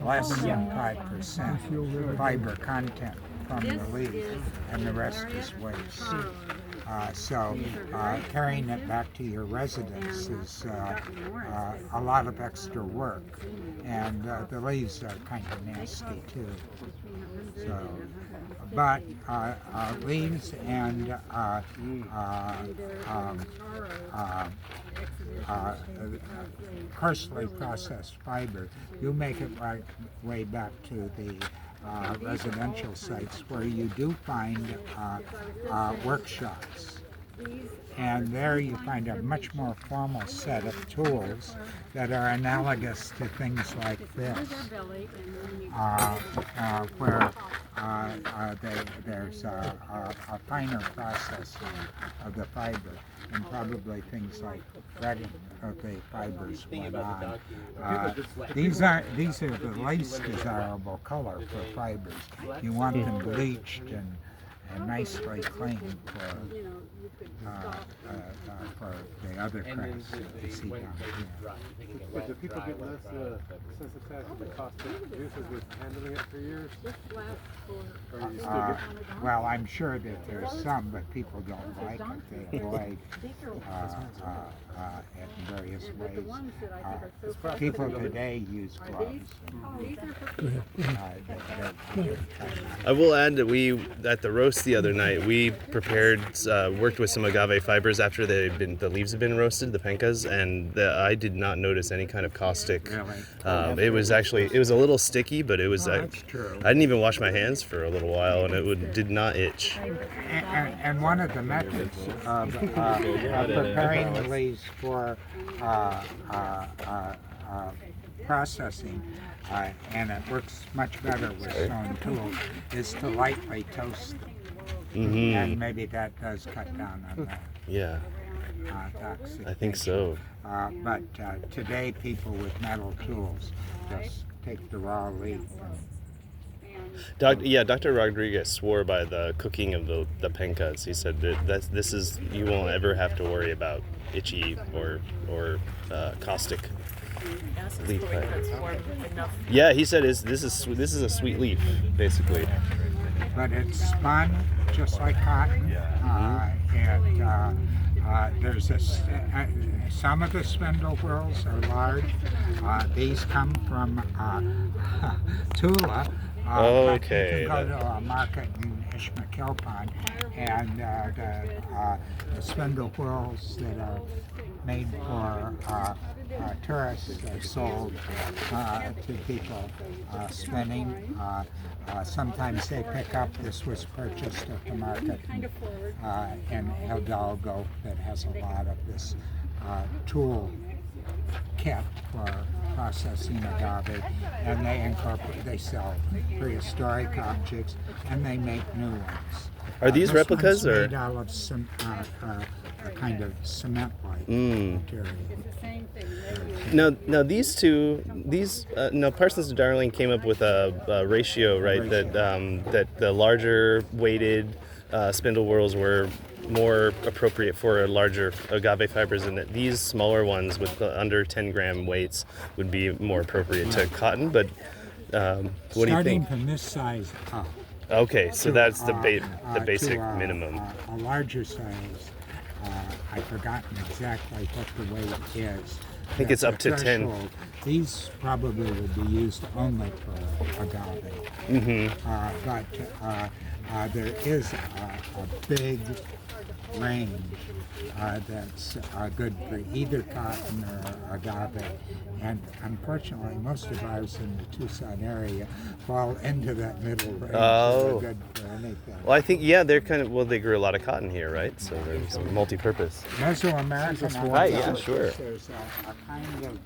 less than 5% fiber content from the leaf, and the rest is waste. So carrying it back to your residence is a lot of extra work, and the leaves are kind of nasty too. So, but leaves and coarsely processed fiber, you make it right way back to the residential sites where you do find workshops. And there you find a much more formal set of tools that are analogous to things like this, where there's a finer processing of the fiber, and probably things like threading of the fibers went on. These are the least desirable color for fibers. You want them bleached and nicely clean for the other crafts that you see down here. But do people get less sensitized to the caustic juices with handling it for years? Or you still get... Well, I'm sure that there's some, but people don't like it. They avoid it in various ways. People today use gloves. I will add that we, at the roast the other night, we prepared, worked with some agave fibers after the leaves had been roasted, the pencas, and I did not notice any kind of caustic. Really? It was a little sticky, but it was, That's true. I didn't even wash my hands for a little while, and it did not itch. And one of the methods of preparing the leaves for processing, and it works much better with stone tools, is to lightly toast them. Mm-hmm. And maybe that does cut down on that Yeah, toxic. I think so. But today people with metal tools just take the raw leaf and Dr. Rodriguez swore by the cooking of the pencas. He said that you won't ever have to worry about itchy or caustic leaf fiber. Yeah, he said this is a sweet leaf, basically. but it's spun just like cotton. There's some of the spindle whorls are large. These come from Tula. Okay. You can go to a market in Ishmaquilpan, and the spindle whorls that are made for tourists are sold to people spinning. Sometimes they pick up. This was purchased at the market in Hidalgo that has a lot of this tool kit for processing agave, and they sell prehistoric objects, and they make new ones. Are these this replicas one's or? made out of a kind of cement-like material. Now these Parsons and Darling came up with a ratio, right? That the larger weighted spindle whorls were more appropriate for larger agave fibers, and that these smaller ones with the under 10 gram weights would be more appropriate to cotton. But what do you Starting think? from this size up. Okay, so that's the basic to minimum. A larger size, I've forgotten exactly what the weight is. I think it's up to 10. Threshold. These probably would be used only for agave. But there is a big range that's good for either cotton or agave. And unfortunately, most of ours in the Tucson area fall into that middle range. Oh. They're good for anything. Well, I think they grew a lot of cotton here, right? So there's multi-purpose. Mesoamerican. Right, yeah, sure. There's a kind of